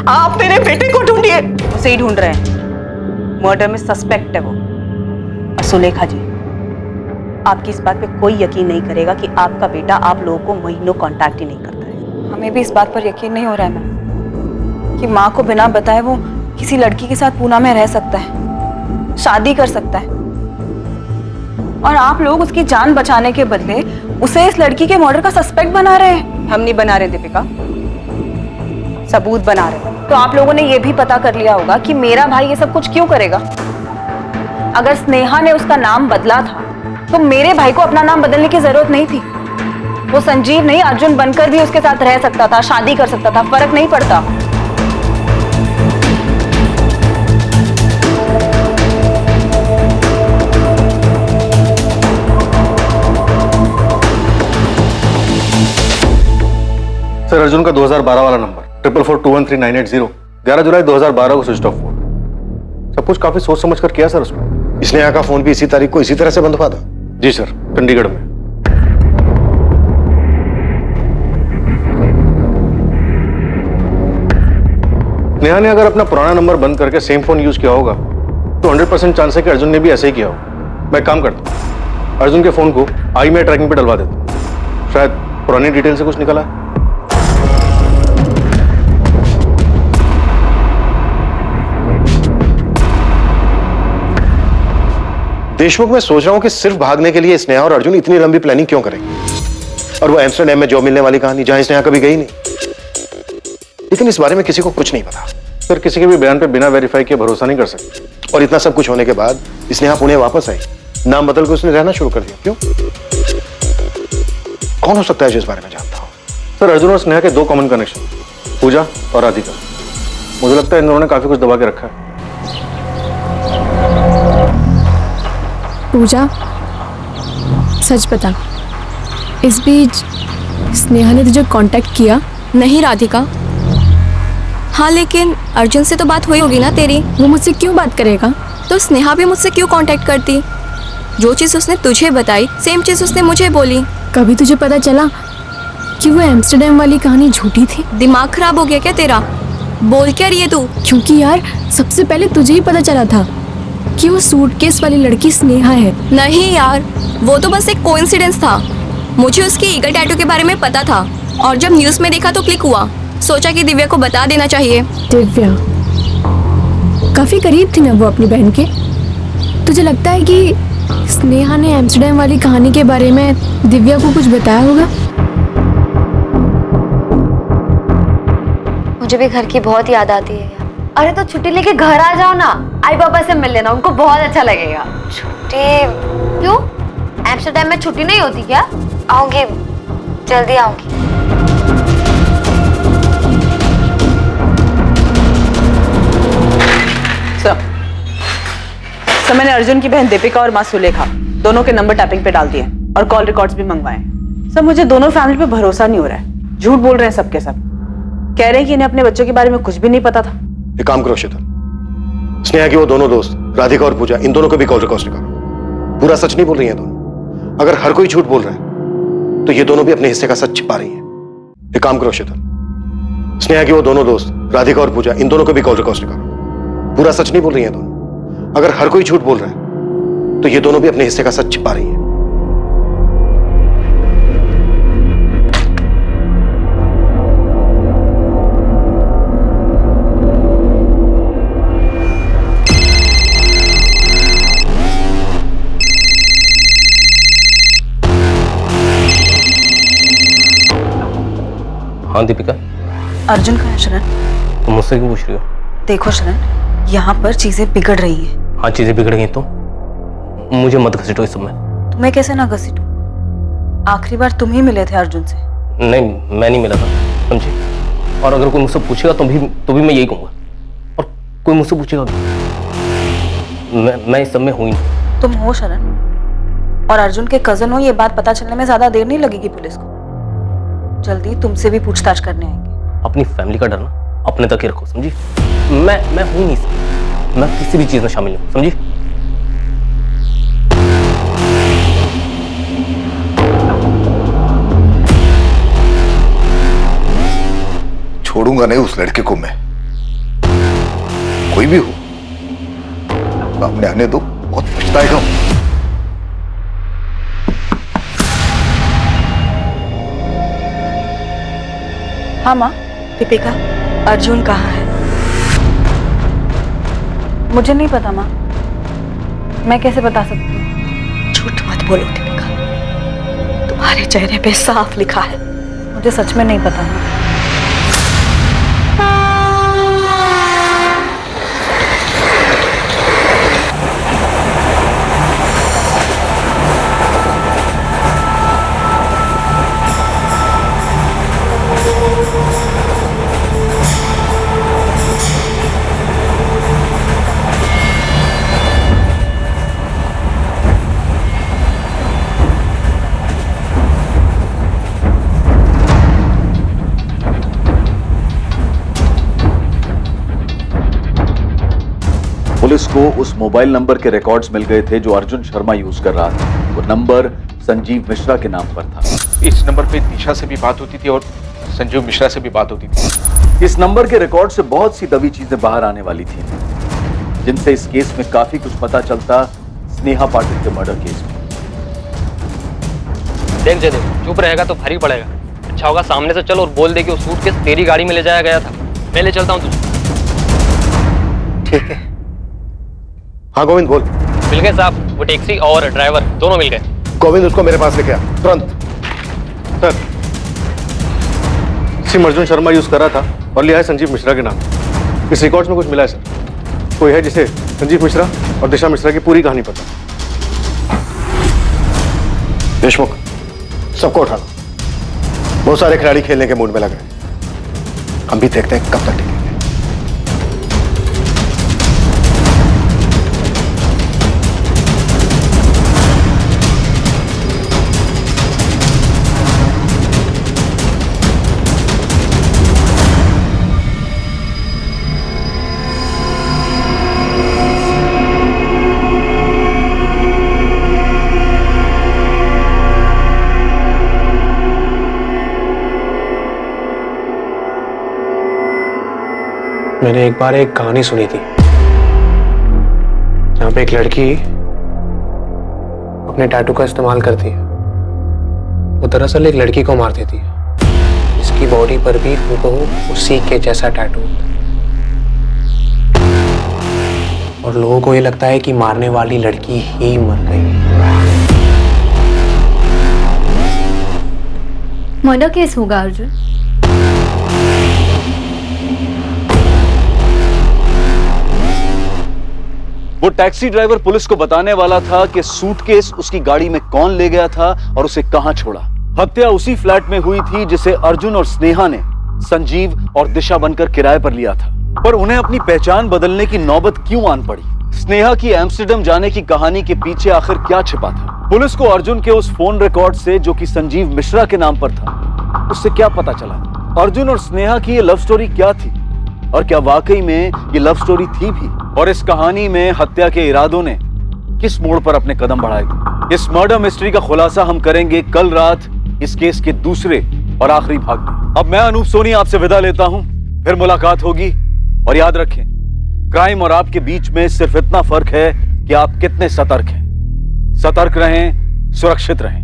आप मेरे बेटे को ढूंढिए। उसे ही ढूंढ रहे हैं, मर्डर में सस्पेक्ट है वो। और सुलेखा जी, आपकी इस बात पे कोई यकीन नहीं करेगा कि आपका बेटा आप लोगों को महीनों कांटेक्ट ही नहीं करता है। हमें भी इस बात पर यकीन नहीं हो रहा है मैम कि माँ को बिना बताए वो किसी लड़की के साथ पूना में रह सकता है, शादी कर सकता है, और आप लोग उसकी जान बचाने के बदले उसे इस लड़की के मर्डर का सस्पेक्ट बना रहे हैं। हम नहीं बना रहे दीपिका, सबूत बना रहे हैं। तो आप लोगों ने ये भी पता कर लिया होगा कि मेरा भाई ये सब कुछ क्यों करेगा। अगर स्नेहा ने उसका नाम बदला था तो मेरे भाई को अपना नाम बदलने की जरूरत नहीं थी। वो संजीव नहीं अर्जुन बनकर भी उसके साथ रह सकता था, शादी कर सकता था, फर्क नहीं पड़ता। सर अर्जुन का 2012 वाला नंबर 44421398 11 जुलाई 2012 को स्विच ऑफ हुआ। सब कुछ काफी सोच समझ कर किया सर उसमें। स्नेहा का फोन भी इसी तारीख को इसी तरह से बंद हुआ था? जी सर, चंडीगढ़ में। नेहा ने अगर अपना पुराना नंबर बंद करके सेम फोन यूज किया होगा तो 100% चांस है कि अर्जुन ने भी ऐसे ही किया होगा। मैं एक काम करता हूं, अर्जुन के फोन को IMEI ट्रैकिंग पे डलवा देता हूं। शायद पुरानी डिटेल से कुछ निकला है। देशमुख, मैं सोच रहा हूं कि सिर्फ भागने के लिए स्नेहा और अर्जुन इतनी लंबी प्लानिंग क्यों करेंगे? और वो एम्स्टरडैम में जॉब मिलने वाली कहानी जहां स्नेहा कभी गई नहीं। लेकिन इस बारे में किसी को कुछ नहीं पता। सर किसी के भी बयान पे बिना वेरीफाई किए भरोसा नहीं कर सकते। और इतना सब कुछ होने के बाद स्नेहा पुणे वापस आई, नाम बदल के उसने रहना शुरू कर दिया। क्यों? कौन हो सकता है जो इस बारे में जानता हो? सर अर्जुन और स्नेहा के 2 कॉमन कनेक्शन, पूजा और राधिका। मुझे लगता है इन दोनों ने काफी कुछ दबा के रखा है। पूजा, सच बता, इस बीच स्नेहा ने तुझे कांटेक्ट किया? नहीं राधिका। हाँ लेकिन अर्जुन से तो बात हुई होगी ना तेरी। वो मुझसे क्यों बात करेगा? तो स्नेहा भी मुझसे क्यों कांटेक्ट करती? जो चीज़ उसने तुझे बताई सेम चीज़ उसने मुझे बोली। कभी तुझे पता चला कि वो एम्स्टरडैम वाली कहानी झूठी थी? दिमाग खराब हो गया क्या तेरा? बोल क्या रही है तू? क्योंकि यार सबसे पहले तुझे ही पता चला था कि वो सूटकेस वाली लड़की स्नेहा है। नहीं यार, वो तो बस एक कोइंसिडेंस था। मुझे उसके ईगल टैटू के बारे में पता था और जब न्यूज़ में देखा तो क्लिक हुआ। सोचा कि दिव्या को बता देना चाहिए। दिव्या काफी करीब थी ना वो अपनी बहन के। तुझे लगता है कि स्नेहा ने एम्स्टरडैम वाली कहानी के बारे में दिव्या को कुछ बताया होगा? मुझे भी घर की बहुत याद आती है। अरे तो छुट्टी लेके घर आ जाओ ना, आई पापा से मिल लेना, उनको बहुत अच्छा लगेगा। छुट्टी? क्यों? एम्स्टरडैम में छुट्टी नहीं होती क्या? आऊंगी, जल्दी आऊंगी। सर मैंने अर्जुन की बहन दीपिका और माँ सुलेखा दोनों के नंबर टैपिंग पे डाल दिए और कॉल रिकॉर्ड्स भी मंगवाए। सर मुझे दोनों फैमिली पे भरोसा नहीं हो रहा है। झूठ बोल रहे हैं सबके सब। कह रहे हैं कि इन्हें अपने बच्चों के बारे में कुछ भी नहीं पता था। एक काम करो शीतल, स्नेहा की वो दोनों दोस्त राधिका और पूजा, इन दोनों को भी कॉल रिकॉर्ड्स निकालो। पूरा सच नहीं बोल रही हैं दोनों। अगर हर कोई झूठ बोल रहा है तो ये दोनों भी अपने हिस्से का सच छिपा रही हैं। एक काम करो शीतल, स्नेहा की वो दोनों दोस्त राधिका और पूजा, इन दोनों को भी कॉल रिकॉर्ड्स निकालो। पूरा सच नहीं बोल रही हैं दोनों। अगर हर कोई झूठ बोल रहा है तो ये दोनों भी अपने हिस्से का सच छिपा रही हैं। हाँ दीपिका। अर्जुन का है शरण? तुम मुझसे क्यों पूछ रही हो? देखो शरण, यहाँ पर चीजें बिगड़ रही हैं। हाँ चीजें बिगड़ गई तो मुझे मत घसीटो इस समय। तुम्हें कैसे ना घसीटूं? आखिरी बार तुम ही मिले थे अर्जुन से। नहीं मैं नहीं मिला था, समझी। और अगर कोई मुझसे पूछेगा तो भी मैं यही कहूंगा। और कोई मुझसे पूछेगा भी मैं इस सब में हूं ही नहीं। तुम हो शरण, और अर्जुन के कजन हो, ये बात पता चलने में ज्यादा देर नहीं लगेगी पुलिस को। जल्दी तुमसे भी पूछताछ करने आएंगे। अपनी फैमिली का डरना अपने तक ही रखो, समझी। मैं हूं नहीं सर, मैं किसी भी चीज में शामिल नहीं, समझी। छोड़ूंगा नहीं उस लड़के को मैं, कोई भी हो। सामने आने दो, बहुत पछताएगा। हाँ माँ। दीपिका, अर्जुन कहाँ है? मुझे नहीं पता माँ, मैं कैसे बता सकती हूँ? झूठ मत बोलो दीपिका, तुम्हारे चेहरे पे साफ लिखा है। मुझे सच में नहीं पता माँ। पुलिस को उस मोबाइल नंबर के रिकॉर्ड्स मिल गए थे जो अर्जुन शर्मा यूज कर रहा था। वो नंबर संजीव मिश्रा के नाम पर था। इस नंबर पे दिशा से भी बात होती थी और संजीव मिश्रा से भी बात होती थी। इस नंबर के रिकॉर्ड से बहुत सी दबी चीजें बाहर आने वाली थी, जिनसे इस केस में काफी कुछ पता चलता स्नेहा पाटिल के मर्डर केस में। देख जयदेव, चुप रहेगा तो भारी पड़ेगा। अच्छा होगा सामने से चल और बोल दे कि वो सूटकेस तेरी गाड़ी में ले जाया गया था। मैं ले चलता हूँ तुझे। ठीक है। हाँ गोविंद बोल। मिल गए साहब, वो टैक्सी और ड्राइवर दोनों मिल गए। गोविंद उसको मेरे पास लेके आ तुरंत। Sir, SIM Arjun Sharma use कर रहा था और लिया है संजीव मिश्रा के नाम। इस रिकॉर्ड्स में कुछ मिला है सर। कोई है जिसे संजीव मिश्रा और दिशा मिश्रा की पूरी कहानी पता। देशमुख, सबको उठा लो। बहुत सारे खिलाड़ी खेलने के मूड में लग रहे हैं। हम भी देखते हैं कब तक टिकेंगे। मैंने एक बार एक कहानी सुनी थी जहां पे एक लड़की अपने टैटू का इस्तेमाल करती है। वो दरअसल एक लड़की को मार देती है, इसकी बॉडी पर भी हूबहू उसी के जैसा टैटू होता है और लोगों को ये लगता है कि मारने वाली लड़की ही मर गई। मर्डर केस होगा अर्जुन। वो टैक्सी ड्राइवर पुलिस को बताने वाला था कि सूटकेस उसकी गाड़ी में कौन ले गया था और उसे कहां छोड़ा। हत्या उसी फ्लैट में हुई थी जिसे अर्जुन और स्नेहा ने संजीव और दिशा बनकर किराए पर लिया था। पर उन्हें अपनी पहचान बदलने की नौबत क्यों आन पड़ी? स्नेहा की एम्स्टर्डम जाने की कहानी के पीछे आखिर क्या छिपा था? पुलिस को अर्जुन के उस फोन रिकॉर्ड से जो कि संजीव मिश्रा के नाम पर था, उससे क्या पता चला? अर्जुन और स्नेहा की ये लव स्टोरी क्या थी और क्या वाकई में ये लव स्टोरी थी भी? और इस कहानी में हत्या के इरादों ने किस मोड़ पर अपने कदम बढ़ाए थे? इस मर्डर मिस्ट्री का खुलासा हम करेंगे कल रात इस केस के दूसरे और आखिरी भाग में। अब मैं अनूप सोनी आपसे विदा लेता हूं, फिर मुलाकात होगी। और याद रखें, क्राइम और आपके बीच में सिर्फ इतना फर्क है कि आप कितने सतर्क हैं। सतर्क रहें, सुरक्षित रहें।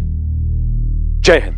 जय हिंद।